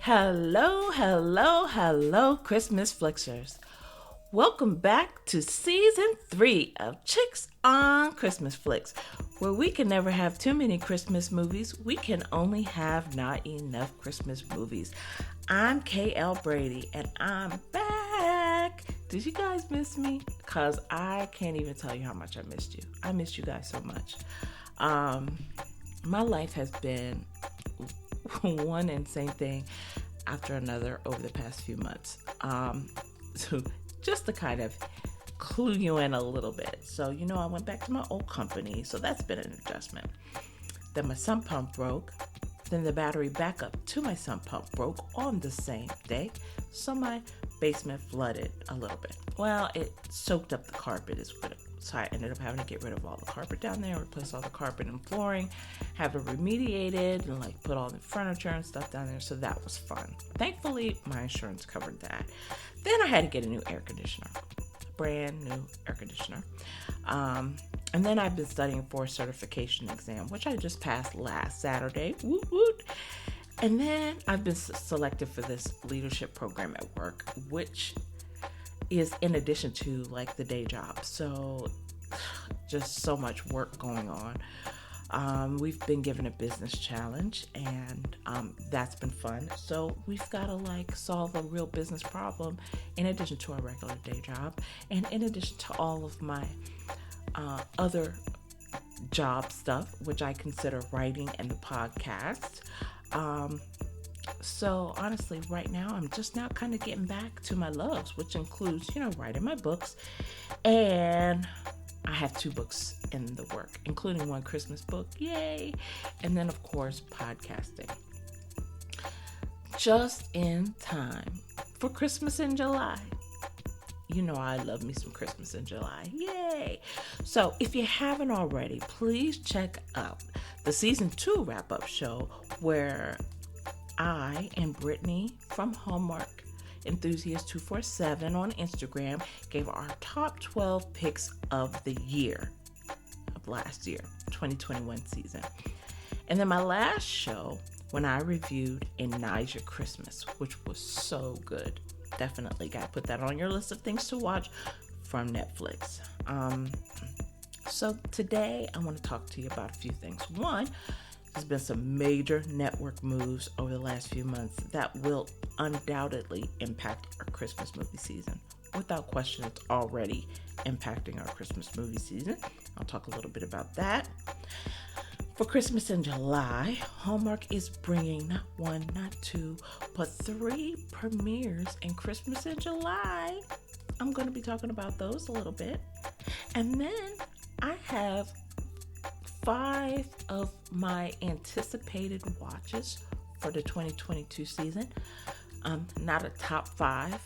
Hello, hello, hello, Christmas Flixers. Welcome back to season 3 of Chicks on Christmas Flicks, where we can never have too many Christmas movies. We can only have not enough Christmas movies. I'm KL Brady, and I'm back. Did you guys miss me? Because I can't even tell you how much I missed you. I missed you guys so much. My life has been one insane thing after another over the past few months. So just to kind of clue you in a little bit. So, I went back to my old company, so that's been an adjustment. Then my sump pump broke. Then the battery backup to my sump pump broke on the same day. So my basement flooded a little bit. Well, it soaked up the carpet so I ended up having to get rid of all the carpet down there, replace all the carpet and flooring, have it remediated, and put all the furniture and stuff down there. So that was fun. Thankfully, my insurance covered that. Then I had to get a new air conditioner, brand new air conditioner. And then I've been studying for a certification exam, which I just passed last Saturday. Woot woot. And then I've been selected for this leadership program at work, which is in addition to the day job. So just so much work going on. We've been given a business challenge, and that's been fun. So we've got to solve a real business problem in addition to our regular day job, and in addition to all of my other job stuff, which I consider writing and the podcast. So honestly, right now, I'm just now kind of getting back to my loves, which includes, writing my books. And I have 2 books in the work, including one Christmas book. Yay. And then, of course, podcasting. Just in time for Christmas in July. I love me some Christmas in July. Yay. So if you haven't already, please check out the season 2 wrap-up show where I and Brittany from Hallmark Enthusiast 247 on Instagram gave our top 12 picks of the year of last year, 2021 season. And then my last show when I reviewed Déjà Christmas, which was so good. Definitely got to put that on your list of things to watch from Netflix. So today I want to talk to you about a few things. One, there's been some major network moves over the last few months that will undoubtedly impact our Christmas movie season. Without question, it's already impacting our Christmas movie season. I'll talk a little bit about that. For Christmas in July, Hallmark is bringing not 1, not 2, but 3 premieres in Christmas in July. I'm going to be talking about those a little bit. And then I have 5 of my anticipated watches for the 2022 season. Not a top 5,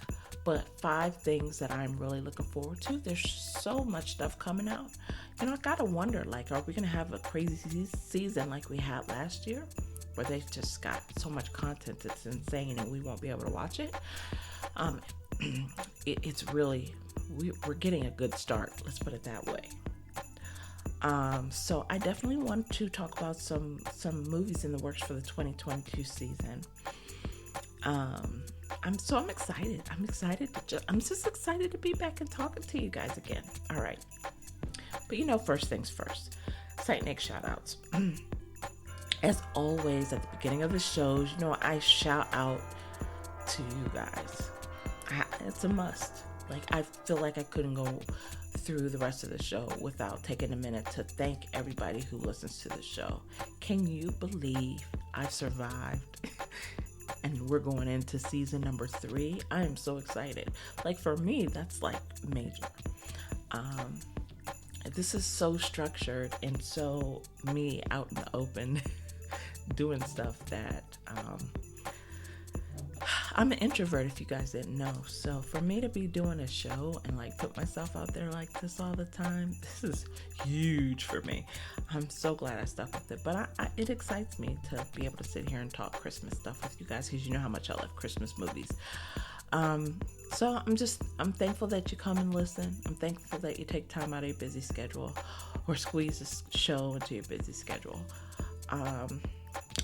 but 5 things that I'm really looking forward to. There's so much stuff coming out. I gotta wonder, are we gonna have a crazy season like we had last year, where they've just got so much content that's insane and we won't be able to watch it? It's really, we're getting a good start. Let's put it that way. So I definitely want to talk about some movies in the works for the 2022 season. I'm excited. I'm just excited to be back and talking to you guys again. All right. But first things first. Saint Nick shout outs. As always, at the beginning of the shows, I shout out to you guys. It's a must. I feel like I couldn't go through the rest of the show without taking a minute to thank everybody who listens to the show. Can you believe I've survived? And we're going into season number 3. I am so excited. For me, that's major. This is so structured and so me out in the open doing stuff that I'm an introvert, if you guys didn't know. So for me to be doing a show and put myself out there like this all the time, this is huge for me. I'm so glad I stuck with it. But it excites me to be able to sit here and talk Christmas stuff with you guys, because you know how much I love Christmas movies. So I'm thankful that you come and listen. I'm thankful that you take time out of your busy schedule or squeeze a show into your busy schedule.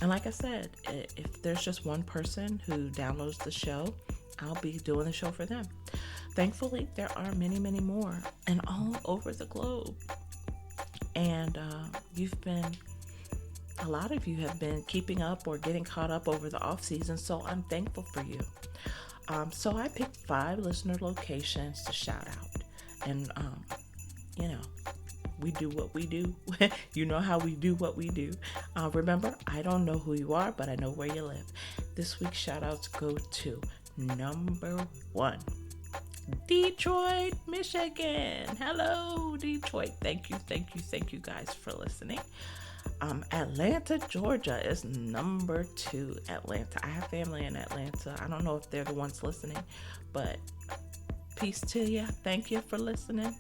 And like I said, if there's just one person who downloads the show, I'll be doing the show for them. Thankfully, there are many, many more and all over the globe. And a lot of you have been keeping up or getting caught up over the off season, so I'm thankful for you. So I picked 5 listener locations to shout out. And, you know, we do what we do. You know how we do what we do. Remember, I don't know who you are, but I know where you live. This week's shout outs go to number 1. Detroit, Michigan. Hello, Detroit. Thank you guys for listening. Atlanta, Georgia is number 2. Atlanta. I have family in Atlanta. I don't know if they're the ones listening, but peace to you. Thank you for listening.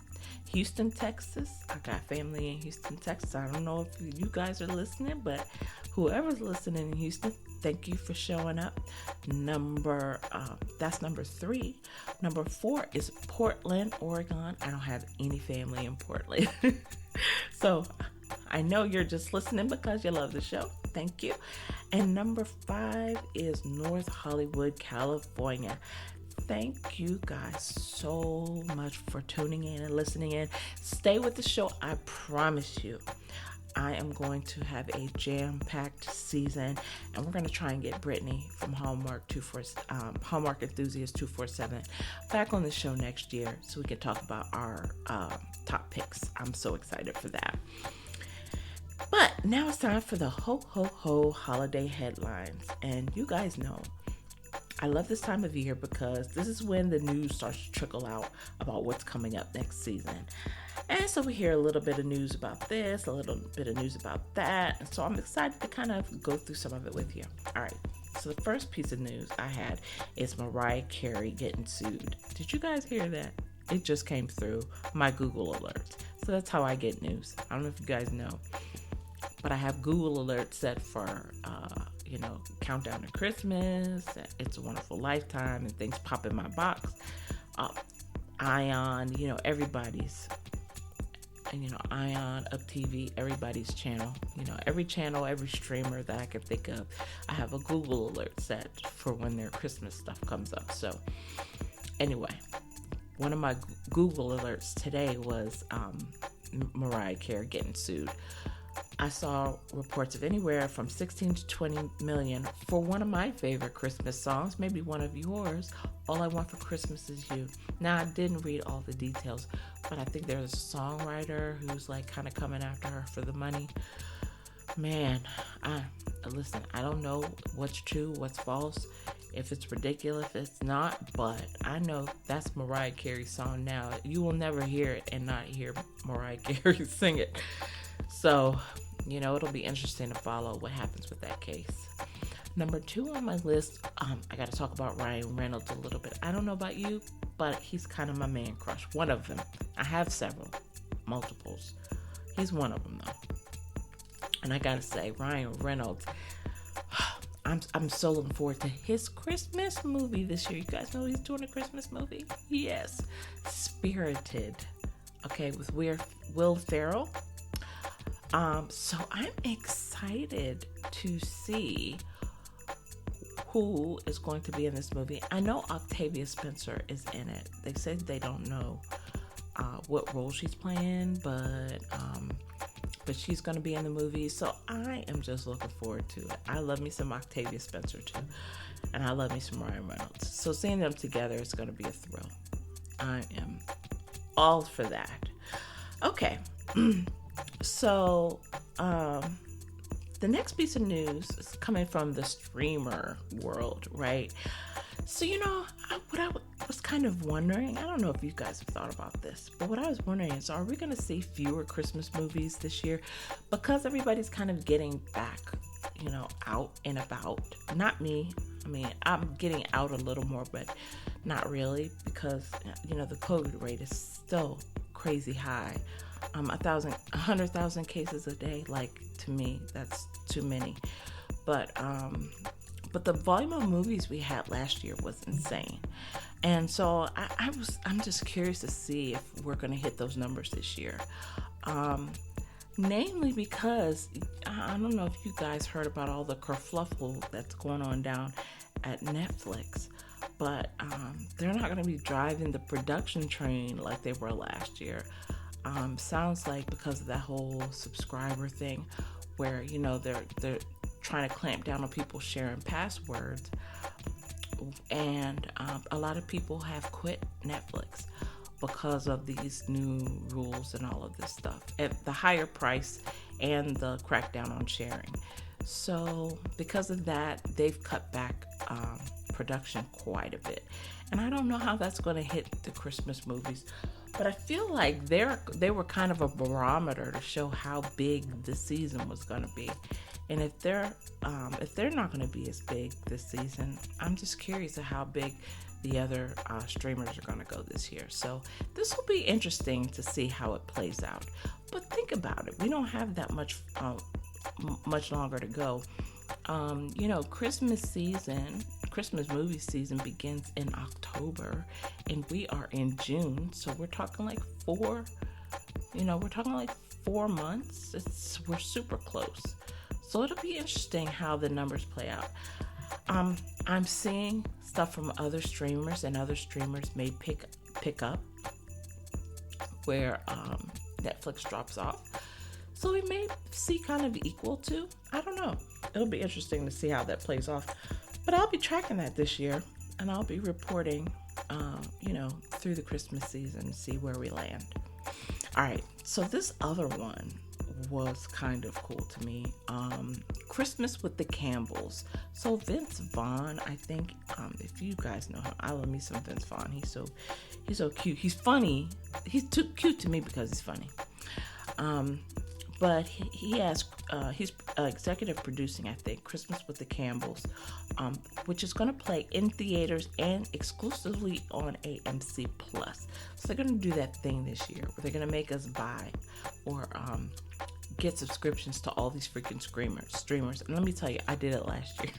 Houston, Texas. I got family in Houston, Texas. I don't know if you guys are listening, but whoever's listening in Houston, thank you for showing up. That's number 3. Number 4 is Portland, Oregon. I don't have any family in Portland. So I know you're just listening because you love the show. Thank you. And number 5 is North Hollywood, California. Thank you guys so much for tuning in and listening in. Stay with the show. I promise you, I am going to have a jam-packed season, and we're going to try and get Brittany from Hallmark Enthusiast 247 back on the show next year so we can talk about our top picks. I'm so excited for that. But now it's time for the ho ho ho holiday headlines, and you guys know I love this time of year because this is when the news starts to trickle out about what's coming up next season. And so we hear a little bit of news about this, a little bit of news about that. And so I'm excited to kind of go through some of it with you. All right. So the first piece of news I had is Mariah Carey getting sued. Did you guys hear that? It just came through my Google alerts. So that's how I get news. I don't know if you guys know, but I have Google alerts set for, countdown to Christmas, It's a Wonderful Lifetime, and things pop in my box. Ion, everybody's, Ion, Up TV, everybody's channel, every channel, every streamer that I can think of, I have a Google alert set for when their Christmas stuff comes up. So anyway, one of my Google alerts today was Mariah Carey getting sued. I saw reports of anywhere from 16 to 20 million for one of my favorite Christmas songs, maybe one of yours, All I Want for Christmas Is You. Now, I didn't read all the details, but I think there's a songwriter who's like kind of coming after her for the money. Man, listen, I don't know what's true, what's false, if it's ridiculous, if it's not, but I know that's Mariah Carey's song now. You will never hear it and not hear Mariah Carey sing it. So, it'll be interesting to follow what happens with that case. Number 2 on my list, I got to talk about Ryan Reynolds a little bit. I don't know about you, but he's kind of my man crush. One of them. I have several, multiples. He's one of them, though. And I got to say, Ryan Reynolds, I'm so looking forward to his Christmas movie this year. You guys know he's doing a Christmas movie? Yes. Spirited. Okay, with Will Ferrell. So I'm excited to see who is going to be in this movie. I know Octavia Spencer is in it. They said they don't know what role she's playing, but she's going to be in the movie. So I am just looking forward to it. I love me some Octavia Spencer too, and I love me some Ryan Reynolds. So seeing them together is going to be a thrill. I am all for that. Okay. So, the next piece of news is coming from the streamer world, right? So, what I was kind of wondering, I don't know if you guys have thought about this, but what I was wondering is, are we going to see fewer Christmas movies this year? Because everybody's kind of getting back, out and about. Not me. I mean, I'm getting out a little more, but not really, because, the COVID rate is still crazy high. 100,000 cases a day, like, to me, that's too many. But the volume of movies we had last year was insane. And so I'm just curious to see if we're going to hit those numbers this year. Namely because I don't know if you guys heard about all the kerfluffle that's going on down at Netflix, but they're not going to be driving the production train like they were last year. Sounds like because of that whole subscriber thing, where they're trying to clamp down on people sharing passwords, and a lot of people have quit Netflix because of these new rules and all of this stuff, at the higher price and the crackdown on sharing. So because of that, they've cut back production quite a bit, and I don't know how that's going to hit the Christmas movies. But I feel like they were kind of a barometer to show how big the season was going to be, and if they're not going to be as big this season, I'm just curious of how big the other streamers are going to go this year. So this will be interesting to see how it plays out. But think about it: we don't have that much longer to go. Christmas movie season begins in October, and we are in June, so we're talking like 4 months. We're super close, so it'll be interesting how the numbers play out. I'm seeing stuff from other streamers, and other streamers may pick up where Netflix drops off. So we may see kind of equal to. I don't know. It'll be interesting to see how that plays off. But I'll be tracking that this year, and I'll be reporting, through the Christmas season, see where we land. All right. So this other one was kind of cool to me. Christmas with the Campbells. So Vince Vaughn, I think, if you guys know him, I love me some Vince Vaughn. He's so cute. He's funny. He's too cute to me because he's funny. But he's executive producing, I think, Christmas with the Campbells, which is going to play in theaters and exclusively on AMC Plus. So they're going to do that thing this year where they're going to make us buy or get subscriptions to all these freaking streamers. And let me tell you, I did it last year.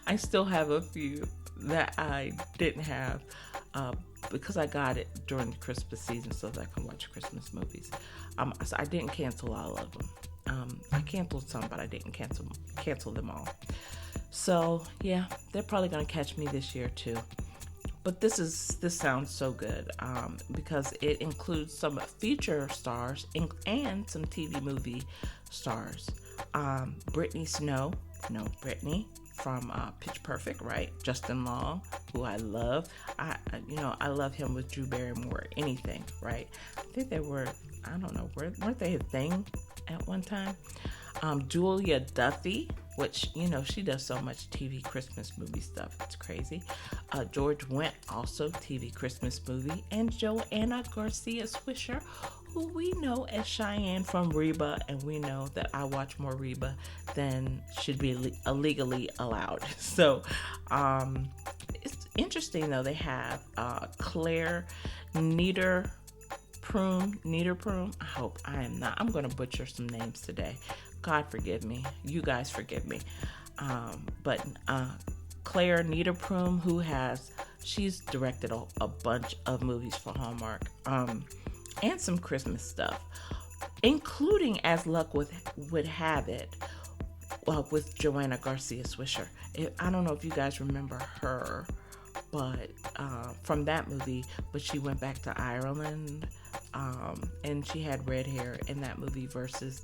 I still have a few that I didn't have because I got it during the Christmas season so that I can watch Christmas movies. So I didn't cancel all of them. I canceled some, but I didn't cancel them all. So yeah, they're probably gonna catch me this year too. But this sounds so good because it includes some feature stars and some TV movie stars. Brittany Snow, Brittany from Pitch Perfect, right? Justin Long, who I love. I love him with Drew Barrymore. Anything, right? I think they were. I don't know. Weren't they a thing at one time? Julia Duffy, which, she does so much TV Christmas movie stuff. It's crazy. George Wendt, also TV Christmas movie. And Joanna Garcia Swisher, who we know as Cheyenne from Reba, and we know that I watch more Reba than should be legally allowed. So, it's interesting though. They have Claire Niederpruem. I hope I am not. I'm going to butcher some names today. God forgive me. You guys forgive me. But Claire Niederpruem, she's directed a bunch of movies for Hallmark, and some Christmas stuff, including, as luck would have it, with Joanna Garcia Swisher. I don't know if you guys remember her, but from that movie, but she went back to Ireland, and she had red hair in that movie versus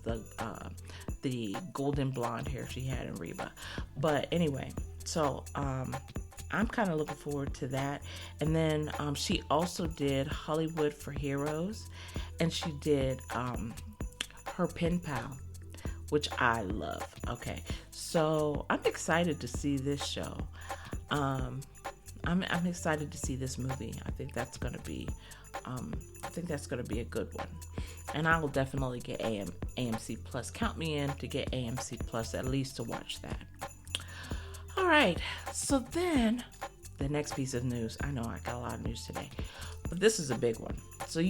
the golden blonde hair she had in Reba. But anyway, so I'm kind of looking forward to that. And then she also did Hollywood for Heroes, and she did her pen pal, which I love. Okay, so I'm excited to see this show. I'm excited to see this movie. I think that's gonna be a good one, and I will definitely get AMC Plus. Count me in to get AMC Plus at least to watch that. All right, so then the next piece of news. I know I got a lot of news today, but this is a big one. So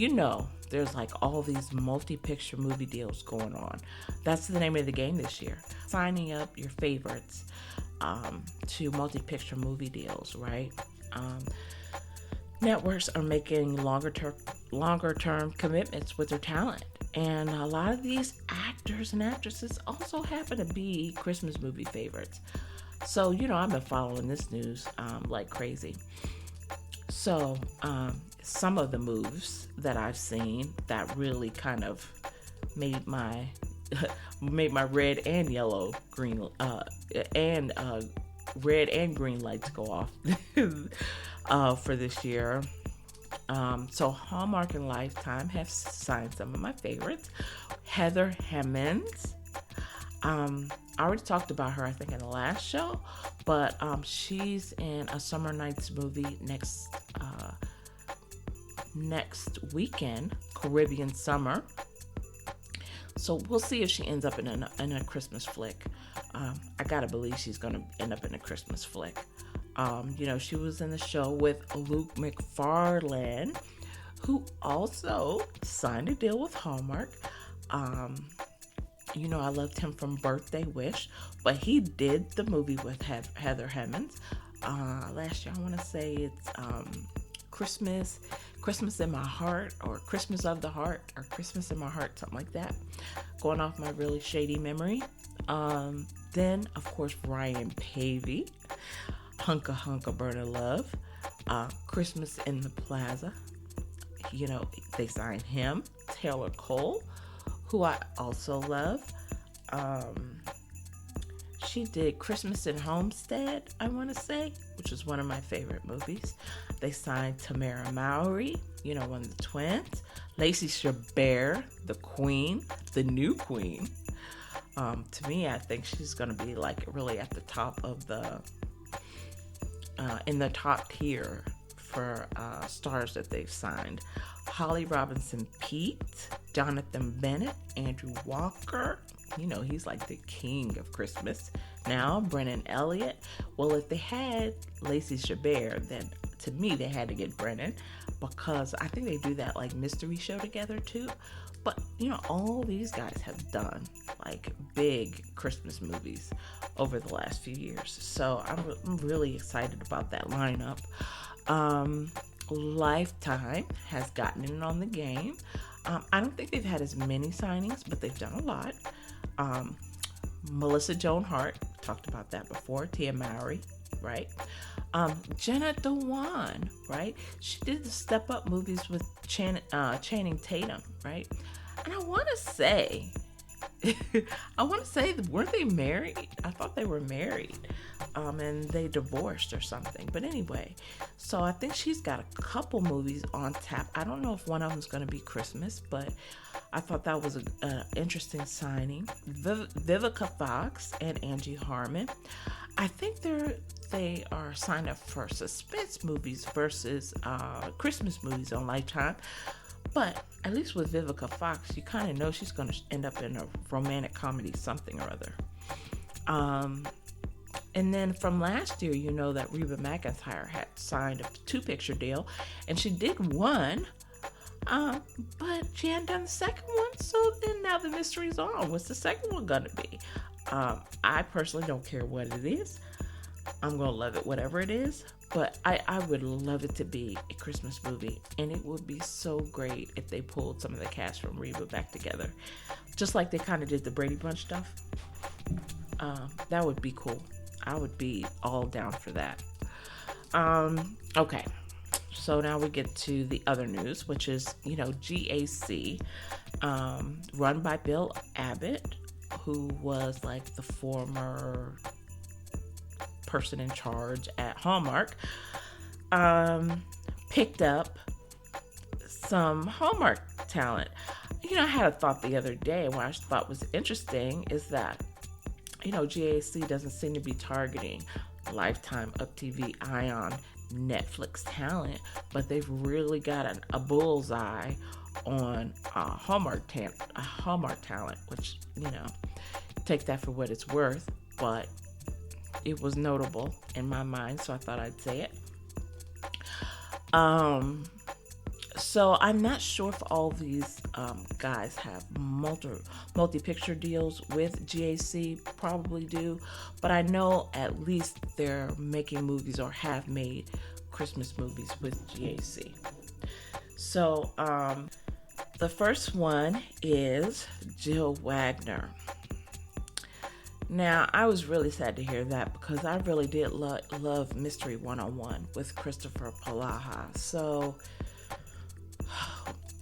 there's like all these multi-picture movie deals going on. That's the name of the game this year. Signing up your favorites to multi-picture movie deals, right? Networks are making longer term commitments with their talent, And a lot of these actors and actresses also happen to be Christmas movie favorites. So, I've been following this news like crazy. So, some of the moves that I've seen that really kind of made my made my red and yellow green and red and green lights go off for this year. So Hallmark and Lifetime have signed some of my favorites. Heather Hemmings. I already talked about her, I think, in the last show, but she's in a Summer Nights movie next weekend, Caribbean Summer. So we'll see if she ends up in a Christmas flick. I gotta believe she's gonna end up in a Christmas flick. She was in the show with Luke McFarlane, who also signed a deal with Hallmark. I loved him from Birthday Wish, but he did the movie with Heather Hemmings last year. I want to say it's Christmas in My Heart, or Christmas of the Heart, or Christmas in My Heart, something like that. Going off my really shady memory. Then, of course, Ryan Pavey, Hunka Hunka Burner Love, Christmas in the Plaza. They signed him. Taylor Cole, who I also love. She did Christmas in Homestead, I want to say, which is one of my favorite movies. They signed Tamara Mowry, one of the twins. Lacey Chabert, the queen, the new queen. To me, I think she's going to be like really at the top of in the top tier for stars that they've signed. Holly Robinson Pete, Jonathan Bennett, Andrew Walker. He's like the king of Christmas. Now, Brennan Elliott. Well, if they had Lacey Chabert, then to me they had to get Brennan, because I think they do that like mystery show together too. But all these guys have done like big Christmas movies over the last few years. So I'm really excited about that lineup. Lifetime has gotten in on the game. I don't think they've had as many signings, but they've done a lot. Melissa Joan Hart, talked about that before. Tia Mowry, right? Jenna Dewan, right? She did the Step Up movies with Channing Tatum, right? And I want to say, weren't they married? I thought they were married, and they divorced or something. But anyway, so I think she's got a couple movies on tap. I don't know if one of them's going to be Christmas, but I thought that was an interesting signing. Vivica Fox and Angie Harmon. I think they are signed up for suspense movies versus Christmas movies on Lifetime. But at least with Vivica Fox, you kind of know she's going to end up in a romantic comedy something or other. And then from last year, that Reba McEntire had signed a 2-picture deal, and she did one, but she hadn't done the second one. So then now the mystery's on. What's the second one going to be? I personally don't care what it is. I'm going to love it, whatever it is. But I would love it to be a Christmas movie. And it would be so great if they pulled some of the cast from Reba back together. Just like they kind of did the Brady Bunch stuff. That would be cool. I would be all down for that. Okay. So now we get to the other news, which is, GAC, run by Bill Abbott, who was like the former person in charge at Hallmark, picked up some Hallmark talent. I had a thought the other day, and what I thought was interesting is that, GAC doesn't seem to be targeting Lifetime, Up TV, Ion, Netflix talent, but they've really got a bullseye on Hallmark talent, which, take that for what it's worth, but it was notable in my mind, so I thought I'd say it. So I'm not sure if all these guys have multi-picture deals with GAC. Probably do, but I know at least they're making movies or have made Christmas movies with GAC. So The first one is Jill Wagner. Now, I was really sad to hear that because I really did love Mystery 101 with Christopher Palaha. So,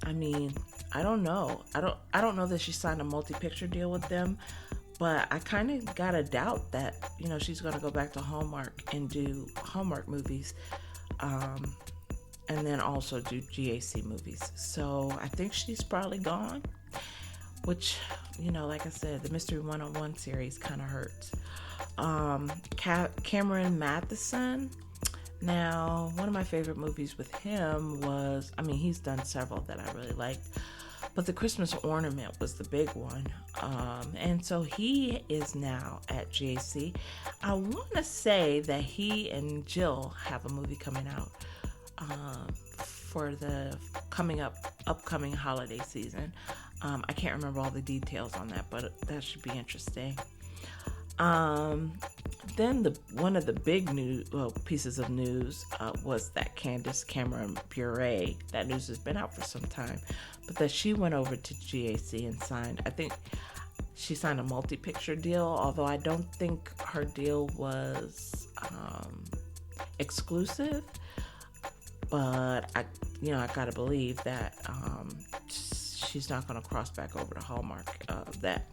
I mean, I don't know. I don't know that she signed a multi-picture deal with them, but I kind of got a doubt that, she's going to go back to Hallmark and do Hallmark movies. And then also do GAC movies. So I think she's probably gone, which, like I said, the Mystery 101 series kind of hurts. Cameron Matheson. Now, one of my favorite movies with him was, he's done several that I really liked, but The Christmas Ornament was the big one. And so he is now at GAC. I want to say that he and Jill have a movie coming out for the upcoming holiday season. I can't remember all the details on that, but that should be interesting. Then one of the big pieces of news was that Candace Cameron Bure. That news has been out for some time, but that she went over to GAC and signed. I think she signed a multi-picture deal, although I don't think her deal was exclusive. But I gotta believe that she's not gonna cross back over to Hallmark. That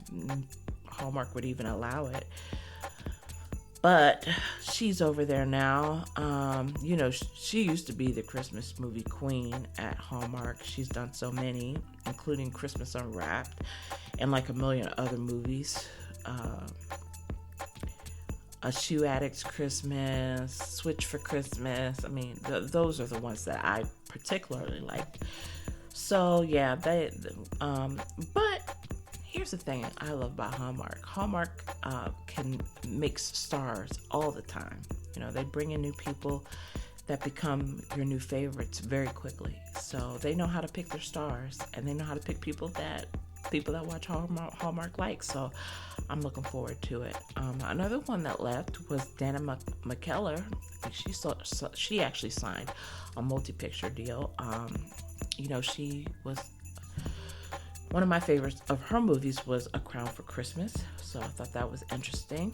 Hallmark would even allow it. But she's over there now. She used to be the Christmas movie queen at Hallmark. She's done so many, including Christmas Unwrapped and like a million other movies. A Shoe Addict's Christmas, Switch for Christmas. Those are the ones that I particularly liked. So yeah, but here's the thing I love about Hallmark. Hallmark can mix stars all the time. They bring in new people that become your new favorites very quickly. So they know how to pick their stars, and they know how to pick people that watch Hallmark like. So I'm looking forward to it. Another one that left was Dana McKellar. She actually signed a multi-picture deal. She was one of my favorites of her movies was A Crown for Christmas, so I thought that was interesting.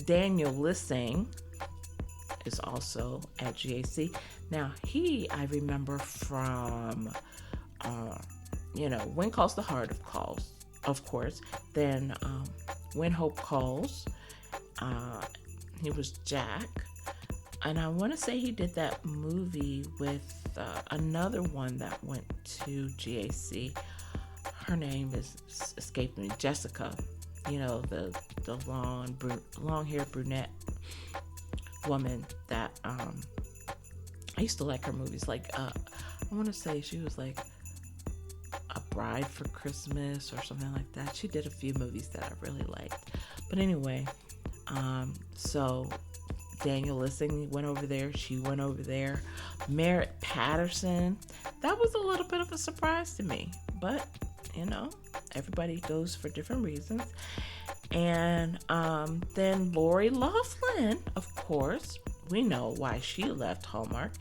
Daniel Lissing is also at GAC. Now, I remember from, When Calls the Heart of course. Then When Hope Calls, he was Jack. And I want to say he did that movie with another one that went to GAC. Her name is escaping me. Jessica. The long-haired brunette woman that I used to like her movies. Like I want to say she was like A Bride for Christmas or something like that. She did a few movies that I really liked. But anyway, so Daniel Lissing went over there. She went over there. Merritt Patterson. That was a little bit of a surprise to me. But, everybody goes for different reasons. And then Lori Loughlin, of course. We know why she left Hallmark.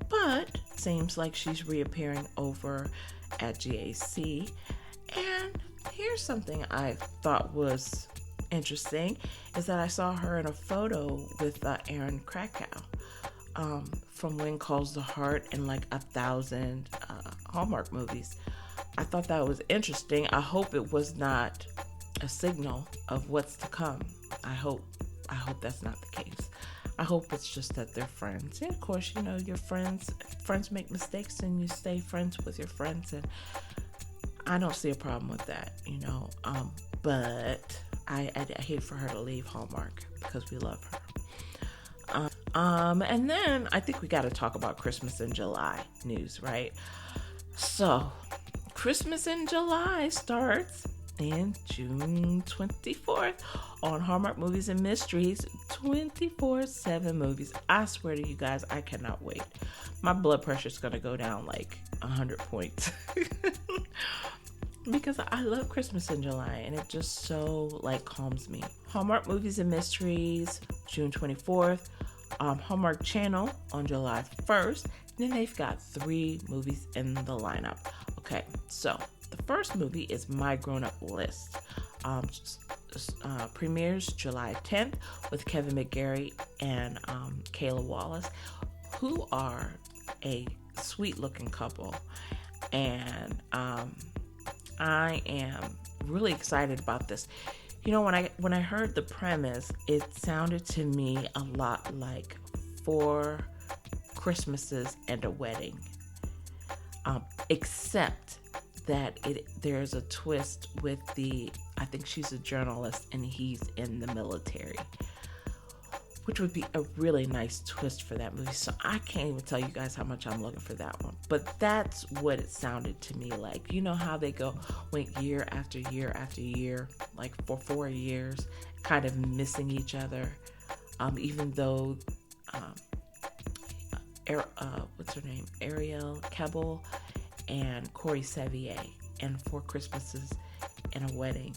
But seems like she's reappearing over at GAC. And here's something I thought was interesting is that I saw her in a photo with Aaron Krakow from When Calls the Heart and like 1,000 Hallmark movies. I thought that was interesting. I hope it was not a signal of what's to come. I hope that's not the case. I hope it's just that they're friends. And of course, your friends make mistakes and you stay friends with your friends, and I don't see a problem with that, but I hate for her to leave Hallmark because we love her. And then I think we got to talk about Christmas in July news, right? So, Christmas in July starts in June 24th on Hallmark Movies and Mysteries, 24/7 movies. I swear to you guys, I cannot wait. My blood pressure is going to go down like 100 points. Because I love Christmas in July and it just so calms me. Hallmark Movies and Mysteries, June 24th. Hallmark Channel on July 1st. Then they've got 3 movies in the lineup. Okay, so the first movie is My Grown Up List. Premieres July 10th with Kevin McGarry and Kayla Wallace, who are a sweet looking couple. And I am really excited about this. You know, when I heard the premise, it sounded to me a lot like 4 Christmases and a Wedding, except that there's a twist with I think she's a journalist and he's in the military, which would be a really nice twist for that movie. So I can't even tell you guys how much I'm looking for that one. But that's what it sounded to me like. You know how they went year after year after year, like for 4 years, kind of missing each other, even though, what's her name? Ariel Kebbel and Corey Sevier and 4 Christmases and a Wedding.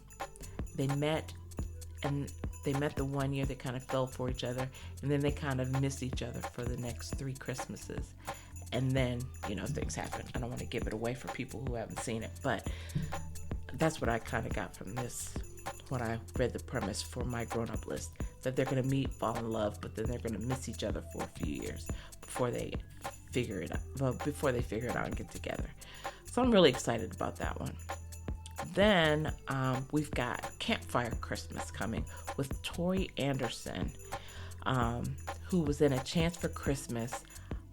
They met the one year they kind of fell for each other, and then they kind of missed each other for the next 3 Christmases. And then, things happen. I don't want to give it away for people who haven't seen it, but that's what I kind of got from this when I read the premise for My Grown Up List, that they're going to meet, fall in love, but then they're going to miss each other for a few years before they figure it out and get together. So I'm really excited about that one. Then we've got Campfire Christmas coming with Tori Anderson, who was in A Chance for Christmas.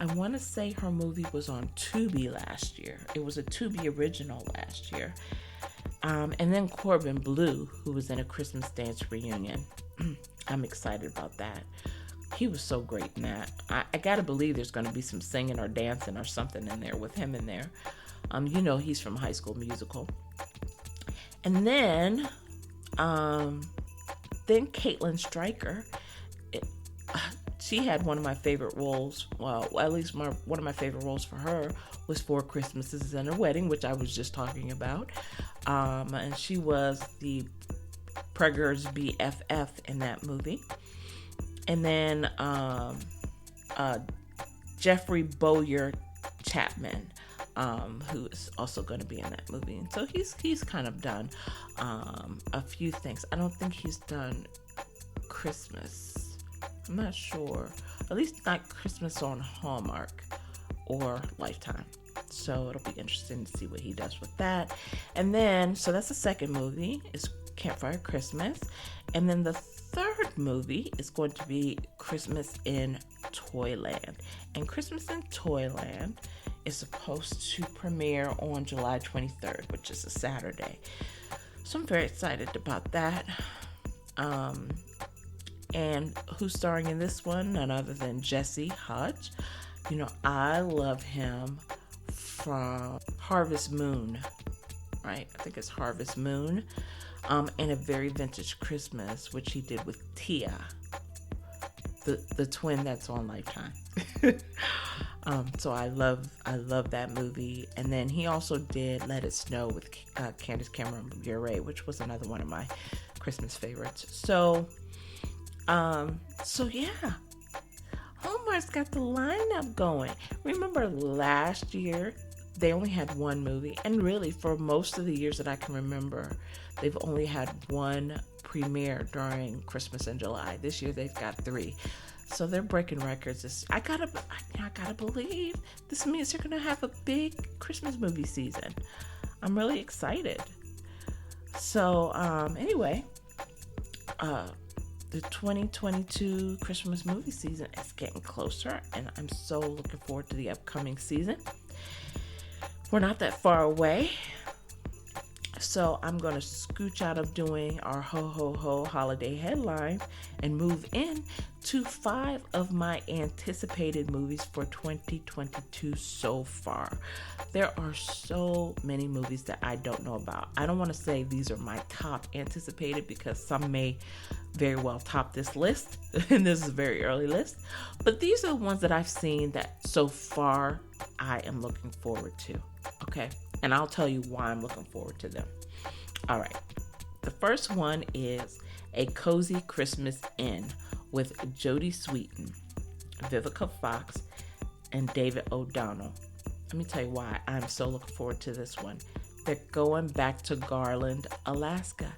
I want to say her movie was on Tubi last year. It was a Tubi original last year. And then Corbin Bleu, who was in A Christmas Dance Reunion. I'm excited about that. He was so great in that. I got to believe there's going to be some singing or dancing or something in there with him in there. He's from High School Musical. And then Caitlin Stryker, she had one of my favorite roles. Well, at least one of my favorite roles for her was 4 Christmases and a Wedding, which I was just talking about. And she was the Pregger's BFF in that movie. And then Jeffrey Bowyer Chapman, who is also going to be in that movie. And so he's kind of done a few things. I don't think he's done Christmas. I'm not sure. At least not Christmas on Hallmark or Lifetime. So it'll be interesting to see what he does with that. And then, so that's the second movie, is Campfire Christmas. And then the third movie is going to be Christmas in Toyland. And Christmas in Toyland is supposed to premiere on July 23rd, which is a Saturday. So I'm very excited about that. And who's starring in this one? None other than Jesse Hutch. I love him from Harvest Moon, right? I think it's Harvest Moon. And A Very Vintage Christmas, which he did with Tia, the twin that's on Lifetime. So I love that movie. And then he also did Let It Snow with Candace Cameron Bure, which was another one of my Christmas favorites. So yeah, Hallmark's got the lineup going. Remember last year, they only had 1 movie, and really for most of the years that I can remember, they've only had 1 premiere during Christmas in July. This year they've got 3. So they're breaking records. I gotta believe this means they're gonna have a big Christmas movie season. I'm really excited. So anyway, the 2022 Christmas movie season is getting closer, and I'm so looking forward to the upcoming season. We're not that far away. So I'm going to scooch out of doing our ho ho ho holiday headlines and move in to 5 of my anticipated movies for 2022 so far. There are so many movies that I don't know about. I don't want to say these are my top anticipated because some may very well top this list, and this is a very early list, but these are the ones that I've seen that so far I am looking forward to. Okay, and I'll tell you why I'm looking forward to them. All right, the first one is A Cozy Christmas Inn with Jodie Sweetin. Vivica Fox, and David O'Donnell. Let me tell you why I'm so looking forward to this one. They're going back to Garland, Alaska.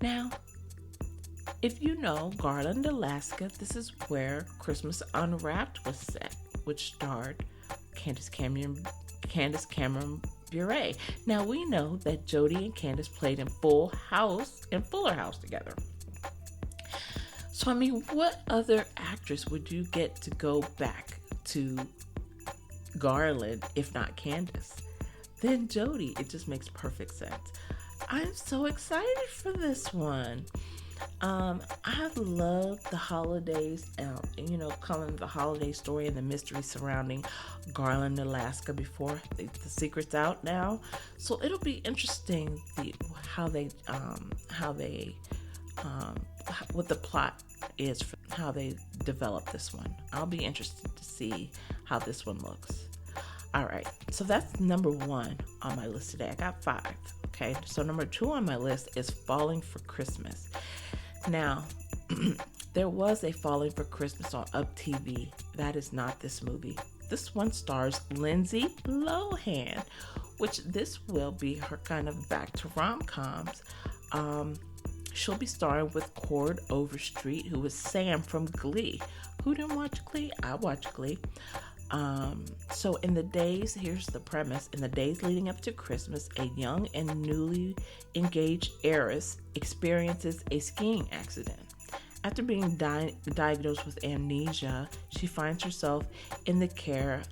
Now, if you know Garland, Alaska, this is where Christmas Unwrapped was set, which starred Candace Cameron Bure. Now we know that Jodie and Candace played in Fuller House together. So I mean, what other actress would you get to go back to Garland if not Candace? Then Jodie. It just makes perfect sense. I'm so excited for this one. I love the holidays, coming the holiday story and the mystery surrounding Garland, Alaska before the secret's out now. So it'll be interesting what the plot is, for how they develop this one. I'll be interested to see how this one looks. All right, so that's number 1 on my list today. I got 5. Okay, so number 2 on my list is Falling for Christmas. Now, there was a Falling for Christmas on Up TV. That is not this movie. This one stars Lindsay Lohan, which this will be her kind of back to rom-coms. She'll be starring with Cord Overstreet, who is Sam from Glee. Who didn't watch Glee? I watched Glee. So here's the premise. In the days leading up to Christmas, a young and newly engaged heiress experiences a skiing accident. After being diagnosed with amnesia, she finds herself in the care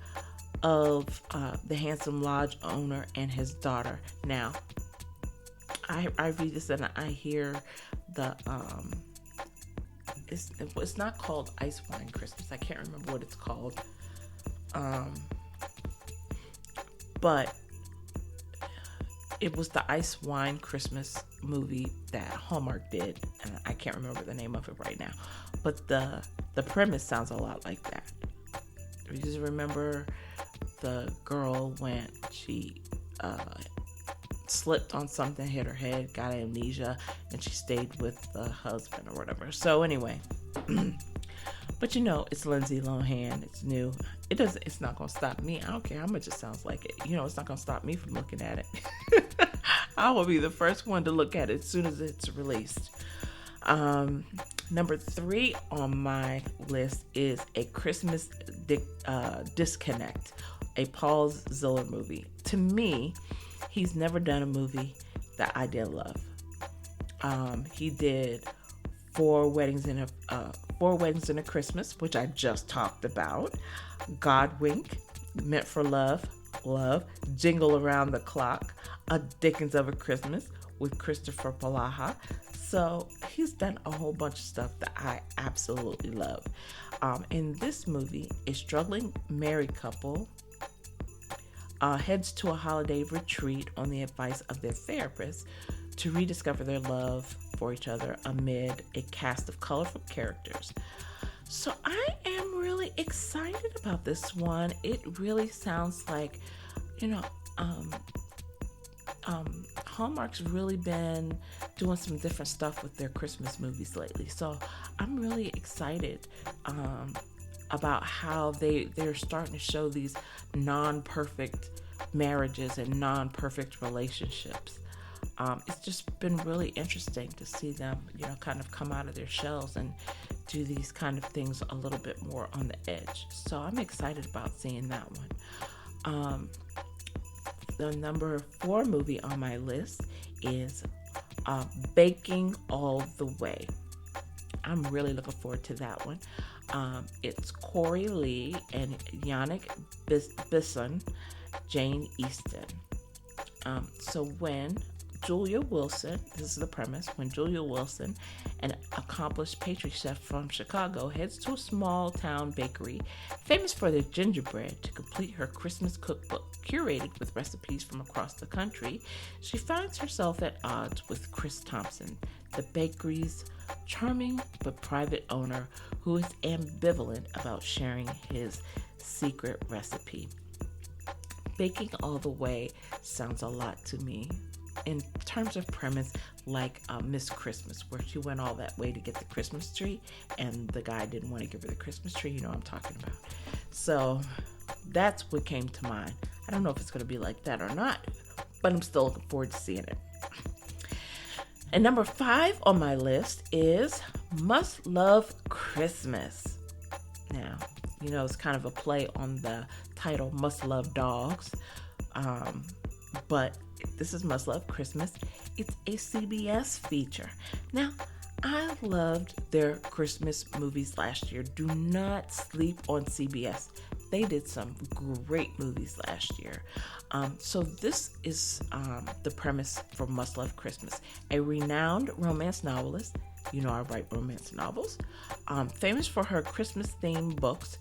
of the handsome lodge owner and his daughter. Now, I read this and I hear the it's not called Ice Wine Christmas. I can't remember what it's called. But it was the Ice Wine Christmas movie that Hallmark did, and I can't remember the name of it right now. But the premise sounds a lot like that. You just remember the girl when she slipped on something, hit her head, got amnesia, and she stayed with the husband or whatever. So anyway, but it's Lindsay Lohan. It's new. It's not gonna stop me. I don't care how much it sounds like it. It's not gonna stop me from looking at it. I will be the first one to look at it as soon as it's released. Number 3 on my list is A Christmas Disconnect, a Paul Ziller movie. To me, he's never done a movie that I didn't love. He did Four Weddings and a Christmas, which I just talked about. Godwink, Meant for Love, Jingle Around the Clock, A Dickens of a Christmas with Christopher Palaha. So he's done a whole bunch of stuff that I absolutely love. In this movie, a struggling married couple heads to a holiday retreat on the advice of their therapist to rediscover their love for each other amid a cast of colorful characters. So I am really excited about this one. It really sounds like, Hallmark's really been doing some different stuff with their Christmas movies lately. So I'm really excited about how they're starting to show these non-perfect marriages and non-perfect relationships. It's just been really interesting to see them, kind of come out of their shells and do these kind of things a little bit more on the edge. So I'm excited about seeing that one. The number 4 movie on my list is Baking All the Way. I'm really looking forward to that one. It's Corey Lee and Yannick Bisson, Jane Easton. So when Julia Wilson, this is the premise, when Julia Wilson, an accomplished pastry chef from Chicago, heads to a small town bakery famous for their gingerbread to complete her Christmas cookbook, curated with recipes from across the country, she finds herself at odds with Chris Thompson, the bakery's charming but private owner who is ambivalent about sharing his secret recipe. Baking All the Way sounds a lot to me in terms of premise, like Miss Christmas, where she went all that way to get the Christmas tree, and the guy didn't want to give her the Christmas tree. You know what I'm talking about. So that's what came to mind. I don't know if it's going to be like that or not, but I'm still looking forward to seeing it. And number 5 on my list is Must Love Christmas. Now, you know, it's kind of a play on the title Must Love Dogs, but this is Must Love Christmas. It's a CBS feature. Now, I loved their Christmas movies last year. Do not sleep on CBS. They did some great movies last year. So this is the premise for Must Love Christmas. A renowned romance novelist, you know I write romance novels, famous for her Christmas-themed books,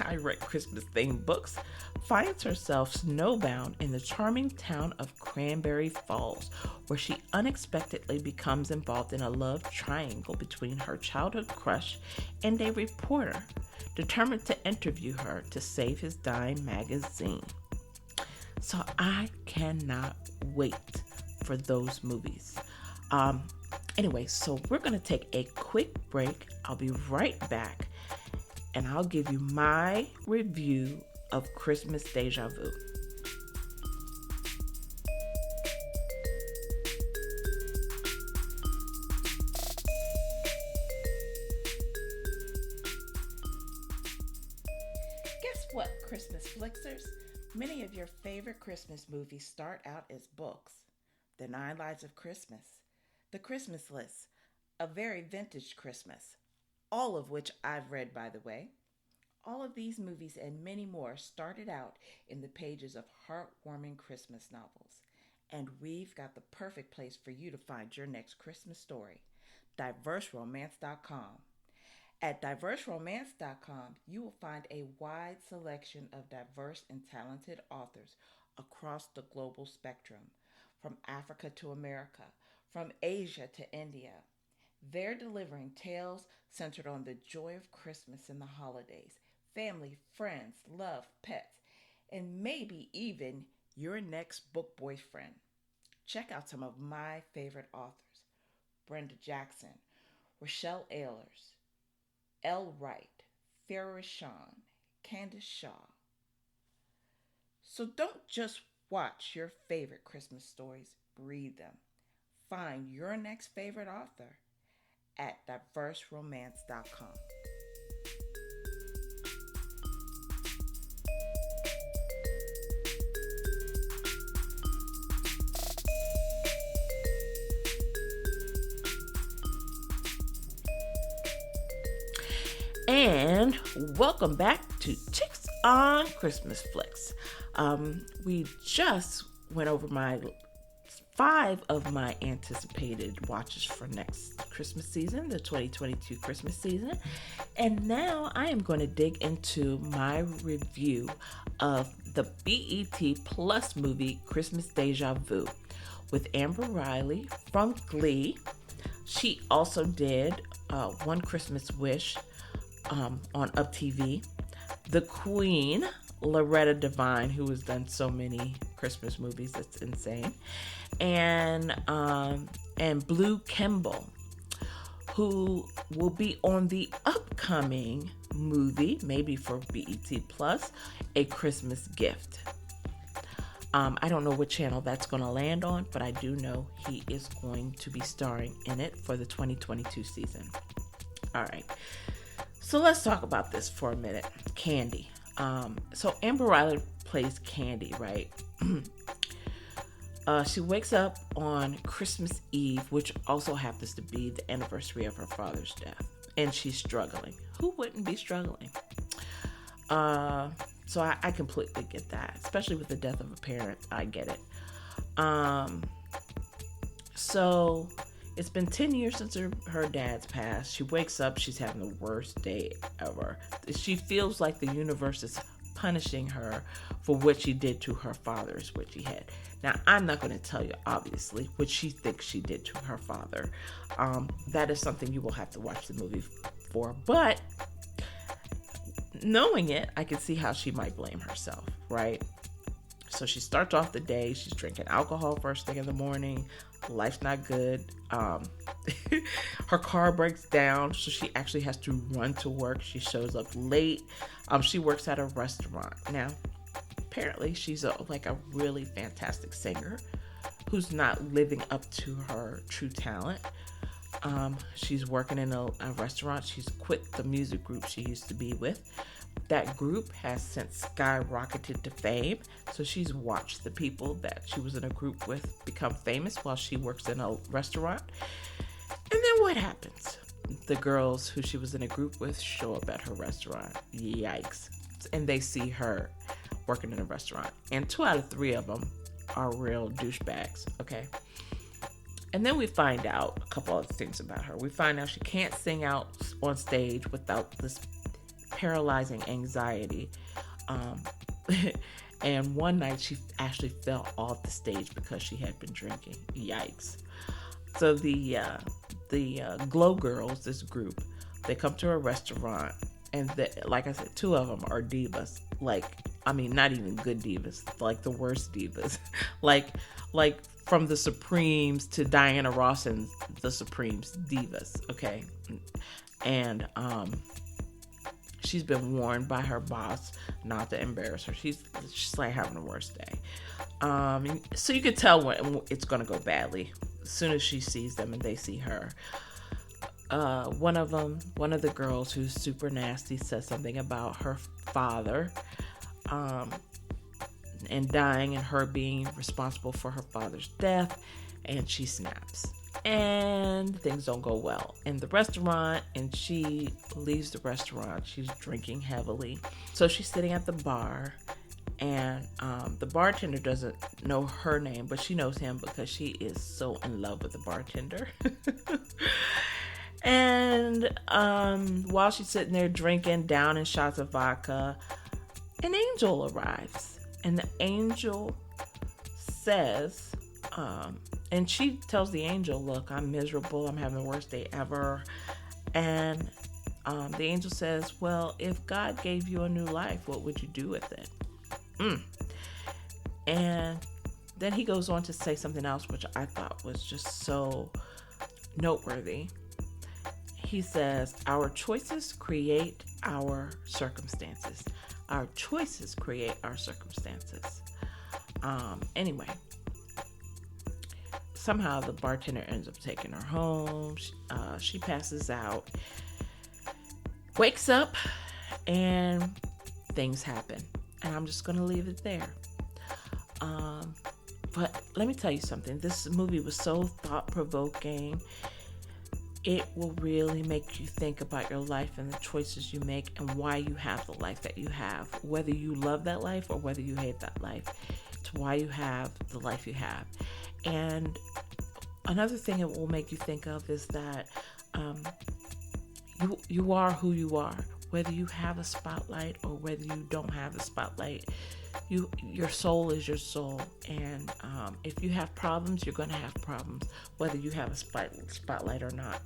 I read Christmas-themed books, finds herself snowbound in the charming town of Cranberry Falls, where she unexpectedly becomes involved in a love triangle between her childhood crush and a reporter determined to interview her to save his dying magazine. So I cannot wait for those movies. Anyway, so we're going to take a quick break. I'll be right back, and I'll give you my review of Christmas Déjà Vu. Guess what, Christmas Flixers? Many of your favorite Christmas movies start out as books. The 9 Lives of Christmas, The Christmas List, A Very Vintage Christmas, all of which I've read, by the way. All of these movies and many more started out in the pages of heartwarming Christmas novels. And we've got the perfect place for you to find your next Christmas story, diverseromance.com. At diverseromance.com, you will find a wide selection of diverse and talented authors across the global spectrum, from Africa to America, from Asia to India. They're delivering tales centered on the joy of Christmas and the holidays, family, friends, love, pets, and maybe even your next book boyfriend. Check out some of my favorite authors: Brenda Jackson, Rochelle Ehlers, Elle Wright, Farrah Rashan, Candace Shaw. So don't just watch your favorite Christmas stories, read them. Find your next favorite author at diverseromance.com. And welcome back to Chicks on Christmas Flicks. We just went over 5 of my anticipated watches for next Christmas season, the 2022 Christmas season. And now I am going to dig into my review of the BET Plus movie Christmas Déjà Vu with Amber Riley from Glee. She also did One Christmas Wish on Up TV. The Queen, Loretta Devine, who has done so many Christmas movies, it's insane. And Blue Kimball, who will be on the upcoming movie, maybe for BET Plus, A Christmas Gift. I don't know what channel that's going to land on, but I do know he is going to be starring in it for the 2022 season. All right. So let's talk about this for a minute. Candy. So Amber Riley plays Candy, right? She wakes up on Christmas Eve, which also happens to be the anniversary of her father's death. And she's struggling. Who wouldn't be struggling? So I completely get that, especially with the death of a parent. I get it. So it's been 10 years since her dad's passed. She wakes up, she's having the worst day ever. She feels like the universe is punishing her for what she did to her father, is what she had. Now, I'm not going to tell you, obviously, what she thinks she did to her father. That is something you will have to watch the movie for. But knowing it, I can see how she might blame herself, right? So she starts off the day. She's drinking alcohol first thing in the morning. Life's not good. Her car breaks down, so she actually has to run to work. She shows up late. She works at a restaurant. Now, apparently, she's a really fantastic singer who's not living up to her true talent. She's working in a restaurant. She's quit the music group she used to be with. That group has since skyrocketed to fame, so she's watched the people that she was in a group with become famous while she works in a restaurant. And then what happens? The girls who she was in a group with show up at her restaurant. Yikes. And they see her working in a restaurant. And 2 out of 3 of them are real douchebags, okay? And then we find out a couple other things about her. We find out she can't sing out on stage without this paralyzing anxiety. And one night she actually fell off the stage because she had been drinking. Yikes. So the Glow Girls, this group, they come to a restaurant, and like I said, 2 of them are divas. Not even good divas, like the worst divas. like from the Supremes to Diana Ross and the Supremes, divas, okay? And she's been warned by her boss not to embarrass her. She's like having the worst day. So you could tell when it's going to go badly as soon as she sees them and they see her. One of the girls who's super nasty says something about her father and dying and her being responsible for her father's death, and she snaps. And things don't go well in the restaurant, and she leaves the restaurant. She's drinking heavily. So she's sitting at the bar, and the bartender doesn't know her name, but she knows him because she is so in love with the bartender. And while she's sitting there drinking, down in shots of vodka, an angel arrives. And the angel says, and she tells the angel, look, I'm miserable. I'm having the worst day ever. And the angel says, well, if God gave you a new life, what would you do with it? And then he goes on to say something else, which I thought was just so noteworthy. He says, our choices create our circumstances. Our choices create our circumstances. Anyway, somehow the bartender ends up taking her home. She passes out, wakes up, and things happen. And I'm just going to leave it there. But let me tell you something. This movie was so thought-provoking. It will really make you think about your life and the choices you make and why you have the life that you have. Whether you love that life or whether you hate that life. It's why you have the life you have. And another thing it will make you think of is that you are who you are. Whether you have a spotlight or whether you don't have a spotlight, your soul is your soul. And if you have problems, you're going to have problems, whether you have a spotlight or not.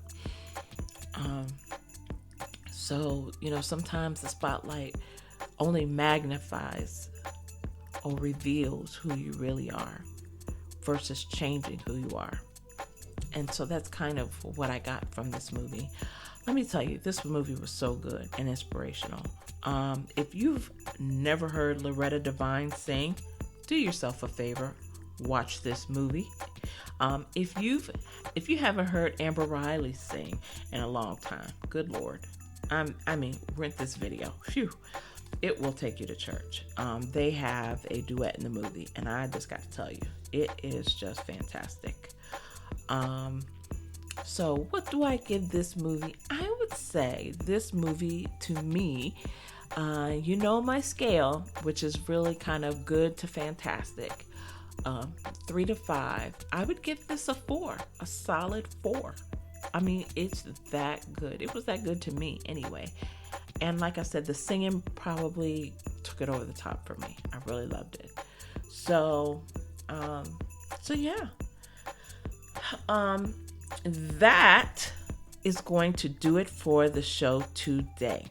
So, sometimes the spotlight only magnifies or reveals who you really are versus changing who you are. And so that's kind of what I got from this movie. Let me tell you, this movie was so good and inspirational. If you've never heard Loretta Devine sing, do yourself a favor, watch this movie. If you haven't heard Amber Riley sing in a long time, good Lord, rent this video. Phew, it will take you to church. They have a duet in the movie, and I just got to tell you, it is just fantastic. So what do I give this movie? I would say this movie, to me, my scale, which is really kind of good to fantastic, 3 to 5. I would give this a 4, a solid 4. It's that good. It was that good to me anyway. And like I said, the singing probably took it over the top for me. I really loved it. So yeah. That is going to do it for the show today.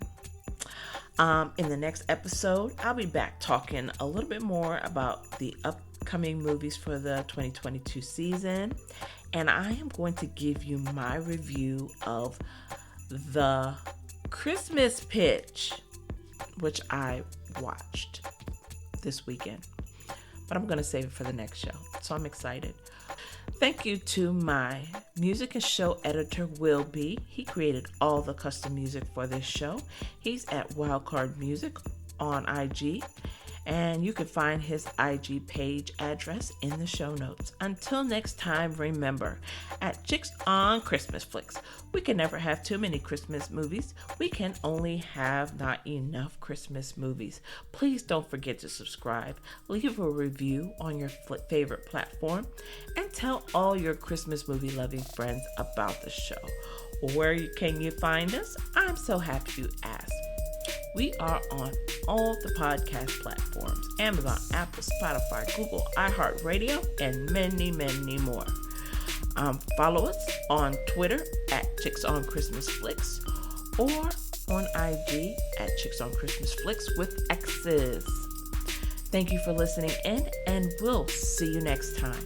In the next episode, I'll be back talking a little bit more about the upcoming movies for the 2022 season. And I am going to give you my review of The Christmas Pitch, which I watched this weekend. But I'm going to save it for the next show. So I'm excited. Thank you to my music and show editor, Will B. He created all the custom music for this show. He's at Wildcard Music on IG. And you can find his IG page address in the show notes. Until next time, remember, at Chicks on Christmas Flicks, we can never have too many Christmas movies. We can only have not enough Christmas movies. Please don't forget to subscribe, leave a review on your favorite platform, and tell all your Christmas movie loving friends about the show. Where can you find us? I'm so happy you asked. We are on all the podcast platforms: Amazon, Apple, Spotify, Google, iHeartRadio, and many, many more. Follow us on Twitter at Chicks on Christmas Flicks or on IG at Chicks on Christmas Flicks with X's. Thank you for listening in, and we'll see you next time.